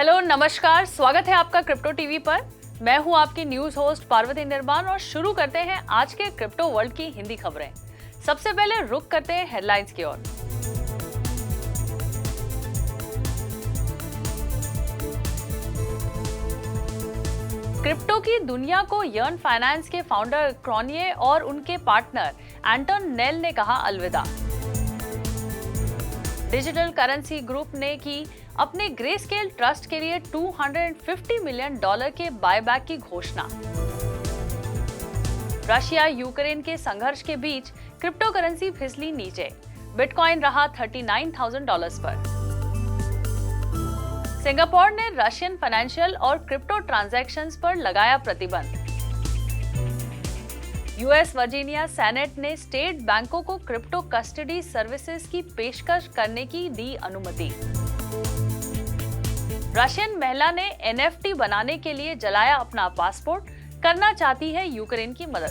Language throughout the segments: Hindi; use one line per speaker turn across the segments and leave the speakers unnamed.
हेलो नमस्कार, स्वागत है आपका क्रिप्टो टीवी पर। मैं हूं आपकी न्यूज होस्ट पार्वती निर्माण और शुरू करते हैं आज के क्रिप्टो वर्ल्ड की हिंदी खबरें। सबसे पहले रुक करते हैं हेडलाइंस की ओर। क्रिप्टो की दुनिया को यर्न फाइनेंस के फाउंडर क्रॉनिए और उनके पार्टनर एंटन नेल ने कहा अलविदा। डिजिटल करेंसी ग्रुप ने की अपने ग्रेस्केल ट्रस्ट के लिए $250 मिलियन के बायबैक की घोषणा। रशिया यूक्रेन के संघर्ष के बीच क्रिप्टो करेंसी फिसली नीचे, बिटकॉइन रहा $39,000 पर। सिंगापुर ने रशियन फाइनेंशियल और क्रिप्टो ट्रांजैक्शंस पर लगाया प्रतिबंध। यूएस वर्जीनिया सेनेट ने स्टेट बैंकों को क्रिप्टो कस्टडी सर्विसेज की पेशकश करने की दी अनुमति। रशियन महिला ने एनएफटी बनाने के लिए जलाया अपना पासपोर्ट, करना चाहती है यूक्रेन की मदद।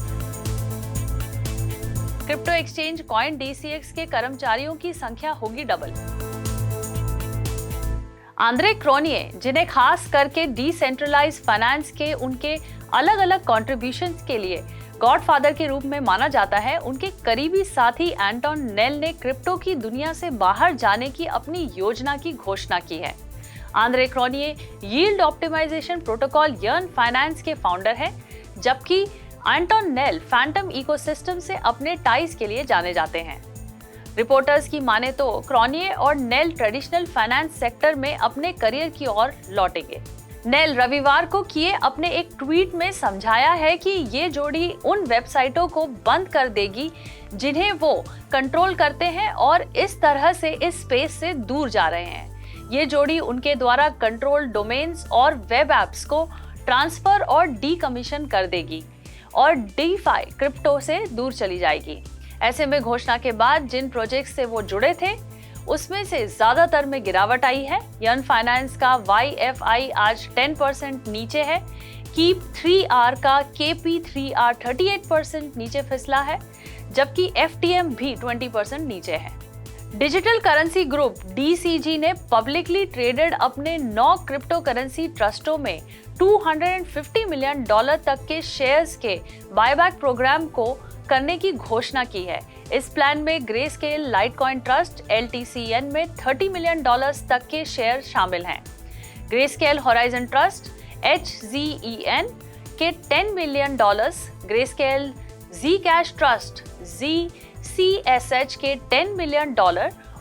क्रिप्टो एक्सचेंज CoinDCX के कर्मचारियों की संख्या होगी डबल। आंद्रे क्रॉनिए, जिन्हें खास करके डिसेंट्रलाइज्ड फाइनेंस के उनके अलग-अलग कंट्रीब्यूशंस के लिए गॉडफादर के रूप में माना जाता है, उनके करीबी साथी एंटन नेल ने क्रिप्टो की दुनिया से बाहर जाने की अपनी योजना की घोषणा की है। Andre Cronje yield optimisation protocol Yearn Finance के फाउंडर हैं, जबकि एंटन नेल फैंटम इकोसिस्टम से अपने टाइज के लिए जाने जाते हैं। रिपोर्टर्स की माने तो क्रॉनिए और नेल ट्रेडिशनल फाइनेंस सेक्टर में अपने करियर की ओर लौटेंगे। नेल रविवार को किए अपने एक ट्वीट में समझाया है कि ये जोड़ी उन वेबसाइटों को बंद कर देगी जिन्हें वो कंट्रोल करते हैं और इस तरह से इस स्पेस से दूर जा रहे हैं। ये जोड़ी उनके द्वारा कंट्रोल डोमेन्स और वेब एप्स को ट्रांसफर और डीकमीशन कर देगी और डीफाई क्रिप्टो से दूर चली जाएगी। ऐसे में घोषणा के बाद जिन प्रोजेक्ट से वो जुड़े थे उसमें से ज्यादातर में गिरावट आई है। यर्न फाइनेंस का YFI आज 10% नीचे है। कीप 3R का KP3R 38% नीचे फिसला है, जबकि FTM भी 20% नीचे है। डिजिटल करेंसी ग्रुप DCG ने पब्लिकली ट्रेडेड अपने 9 क्रिप्टो करेंसी ट्रस्टों में $250 मिलियन तक के शेयर्स के बायबैक प्रोग्राम को करने की घोषणा की है। इस प्लान में ग्रेस्केल लाइटकॉइन ट्रस्ट LTCN में $30 मिलियन तक के शेयर शामिल हैं। ग्रेस्केल होराइजन ट्रस्ट HZEN के $10 million, greyscale Zcash trust ZCSH के $10 मिलियन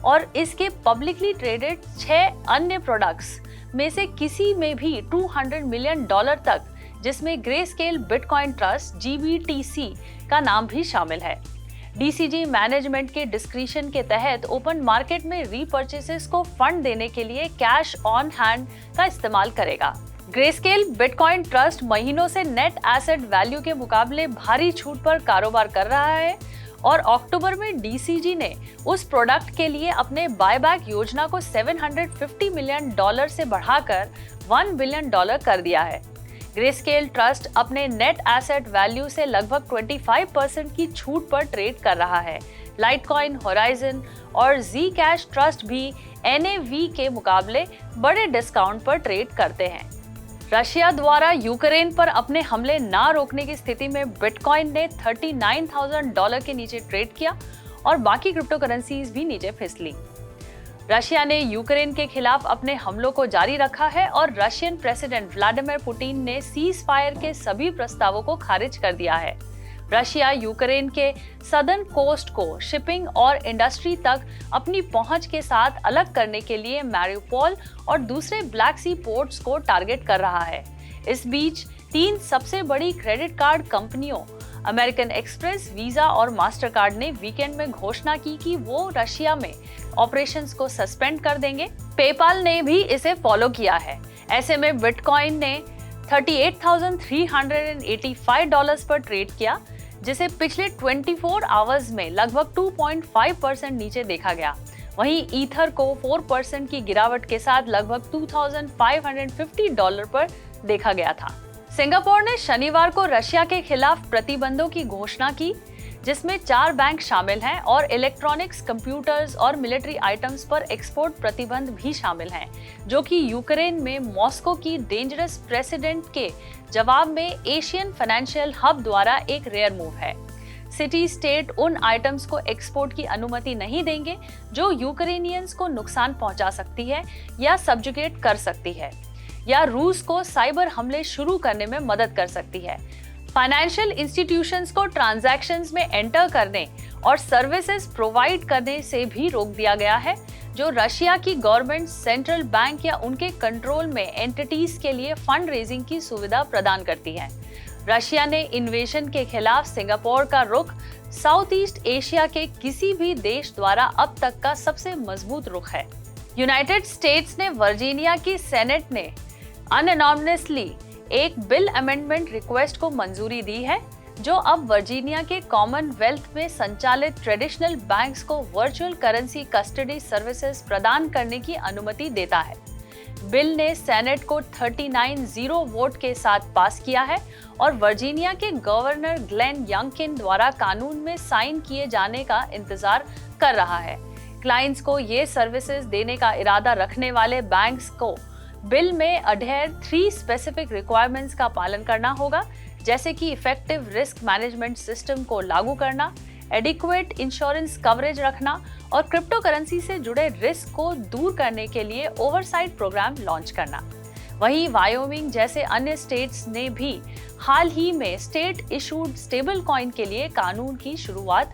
और इसके पब्लिकली ट्रेडेड 6 अन्य प्रोडक्ट्स में से किसी में भी $200 मिलियन तक, जिसमें ग्रेस्केल बिटकॉइन ट्रस्ट GBTC का नाम भी शामिल है। DCG मैनेजमेंट के डिस्क्रिशन के तहत ओपन मार्केट में रीपर्चेसेस को फंड देने के लिए कैश ऑन हैंड का इस्तेमाल करेगा। ग्रेस्केल बिटकॉइन ट्रस्ट महीनों से नेट एसेट वैल्यू के मुकाबले भारी छूट पर कारोबार कर रहा है और अक्टूबर में DCG ने उस प्रोडक्ट के लिए अपने बायबैक योजना को $750 मिलियन से बढ़ाकर $1 बिलियन कर दिया है। ग्रेस्केल ट्रस्ट अपने नेट एसेट वैल्यू से लगभग 25% की छूट पर ट्रेड कर रहा है। लाइटकॉइन, होराइजन और Zcash ट्रस्ट भी NAV के मुकाबले बड़े डिस्काउंट पर ट्रेड करते हैं। रशिया द्वारा यूक्रेन पर अपने हमले ना रोकने की स्थिति में बिटकॉइन ने $39,000 के नीचे ट्रेड किया और बाकी क्रिप्टो करेंसीज भी नीचे फिसली। रशिया ने यूक्रेन के खिलाफ अपने हमलों को जारी रखा है और रशियन प्रेसिडेंट व्लादिमीर पुतिन ने सीज फायर के सभी प्रस्तावों को खारिज कर दिया है। रशिया यूक्रेन के सदर्न कोस्ट को शिपिंग और इंडस्ट्री तक अपनी पहुंच के साथ अलग करने के लिए मैरिउपोल और दूसरे ब्लैक सी पोर्ट्स को टारगेट कर रहा है। इस बीच 3 सबसे बड़ी क्रेडिट कार्ड कंपनियों अमेरिकन एक्सप्रेस, वीजा और मास्टरकार्ड ने वीकेंड में घोषणा की कि वो रशिया में ऑपरेशंस को सस्पेंड कर देंगे। पेपाल ने भी इसे फॉलो किया है। ऐसे में बिटकॉइन ने $38,385 पर ट्रेड किया, जिसे पिछले 24 आवर्स में लगभग 2.5% नीचे देखा गया। वहीं ईथर को 4% की गिरावट के साथ लगभग $2,550 पर देखा गया था। सिंगापुर ने शनिवार को रशिया के खिलाफ प्रतिबंधों की घोषणा की। जिसमें 4 बैंक शामिल हैं और इलेक्ट्रॉनिक्स, कंप्यूटर्स और मिलिट्री आइटम्स पर एक्सपोर्ट प्रतिबंध भी शामिल हैं, जो कि यूक्रेन में मॉस्को की डेंजरस प्रेसिडेंट के जवाब में एशियन फाइनेंशियल हब द्वारा एक रेयर मूव है। सिटी स्टेट उन आइटम्स को एक्सपोर्ट की अनुमति नहीं देंगे जो यूक्रेनियंस को नुकसान पहुंचा सकती है या सब्जुगेट कर सकती है या रूस को साइबर हमले शुरू करने में मदद कर सकती है। फाइनेंशियल इंस्टीट्यूशंस को ट्रांजैक्शंस में एंटर करने और सर्विसेज प्रोवाइड करने से भी रोक दिया गया है जो रशिया की गवर्नमेंट, सेंट्रल बैंक या उनके कंट्रोल में एंटिटीज के लिए फंड रेजिंग की सुविधा प्रदान करती है। रशिया ने इन्वेजन के खिलाफ सिंगापुर का रुख साउथ ईस्ट एशिया के किसी भी देश द्वारा अब तक का सबसे मजबूत रुख है। यूनाइटेड स्टेट्स ने वर्जीनिया की सेनेट ने अनअनॉमसली एक बिल अमेंडमेंट रिक्वेस्ट को मंजूरी दी है जो अब वर्जीनिया के कॉमनवेल्थ में संचालित ट्रेडिशनल बैंक्स को वर्चुअल करेंसी कस्टडी सर्विसेज प्रदान करने की अनुमति देता है। बिल ने सेनेट को 39-0 वोट के साथ पास किया है और वर्जीनिया के गवर्नर ग्लेन यंकिन द्वारा कानून में साइन किए जाने का इंतजार कर रहा है। क्लाइंट्स को ये सर्विसेज देने का इरादा रखने वाले बैंक्स को बिल में अडेयर 3 स्पेसिफिक रिक्वायरमेंट्स का पालन करना होगा, जैसे कि इफेक्टिव रिस्क मैनेजमेंट सिस्टम को लागू करना, एडिक्वेट इंश्योरेंस कवरेज रखना और क्रिप्टो करेंसी से जुड़े रिस्क को दूर करने के लिए ओवरसाइट प्रोग्राम लॉन्च करना। वहीं वायोमिंग जैसे अन्य स्टेट्स ने भी हाल ही में स्टेट इशूड स्टेबल कॉइन के लिए कानून की शुरुआत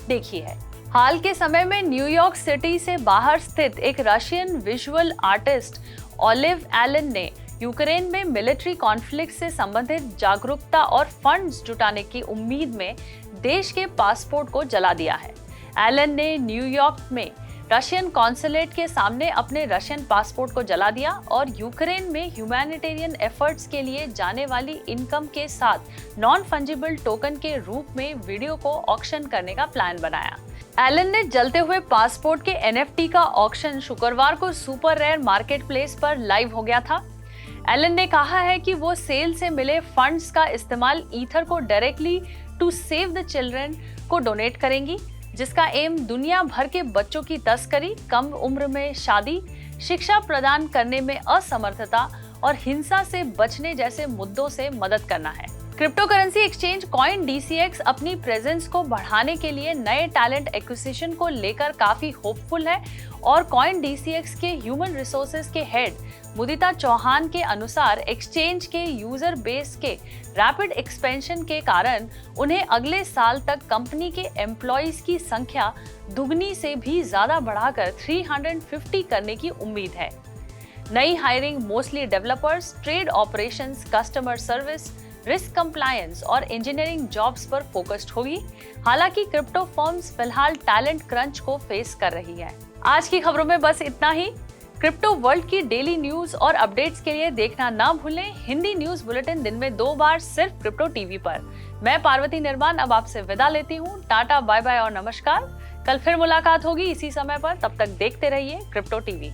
देखी है। हाल के समय में न्यूयॉर्क सिटी से बाहर स्थित एक Russian visual artist Olive Allen ने यूक्रेन में मिलिट्री कॉन्फ्लिक्ट से संबंधित जागरूकता और फंड्स जुटाने की उम्मीद में देश के पासपोर्ट को जला दिया है। एलन ने न्यूयॉर्क में रशियन कॉन्सुलेट के सामने अपने रशियन पासपोर्ट को जला दिया और यूक्रेन में ह्यूमैनिटेरियन एफर्ट्स के लिए जाने वाली इनकम के साथ नॉन फंजिबल टोकन के रूप में वीडियो को ऑक्शन करने का प्लान बनाया। एलन ने जलते हुए पासपोर्ट के NFT का ऑक्शन शुक्रवार को सुपर रेयर मार्केट प्लेस पर लाइव हो गया था। एलन ने कहा है कि वो सेल से मिले फंड्स का इस्तेमाल ईथर को directly to Save the Children को डोनेट करेंगी, जिसका एम दुनिया भर के बच्चों की तस्करी, कम उम्र में शादी, शिक्षा प्रदान करने में असमर्थता और हिंसा से बचने जैसे मुद्दों से मदद करना है। क्रिप्टो करेंसी एक्सचेंज CoinDCX अपनी प्रेजेंस को बढ़ाने के लिए नए टैलेंट एक्विजिशन को लेकर काफी होपफुल है और CoinDCX के ह्यूमन रिसोर्सेज के हेड मुदिता चौहान के अनुसार एक्सचेंज के यूजर बेस के रैपिड एक्सपेंशन के कारण उन्हें अगले साल तक कंपनी के एम्प्लॉइज की संख्या दुगनी से भी ज्यादा बढ़ाकर 350 करने की उम्मीद है। नई hiring mostly developers, trade operations, customer service, risk compliance और इंजीनियरिंग जॉब्स पर फोकस्ड होगी। हालांकि क्रिप्टो फर्म्स फिलहाल टैलेंट क्रंच को फेस कर रही है। आज की खबरों में बस इतना ही। क्रिप्टो वर्ल्ड की डेली न्यूज और अपडेट्स के लिए देखना ना भूलें हिंदी न्यूज बुलेटिन दिन में 2 बार सिर्फ क्रिप्टो टीवी पर। मैं पार्वती निर्माण अब आपसे विदा लेती हूँ। टाटा, बाय बाय और नमस्कार। कल फिर मुलाकात होगी इसी समय पर, तब तक देखते रहिए क्रिप्टो टीवी।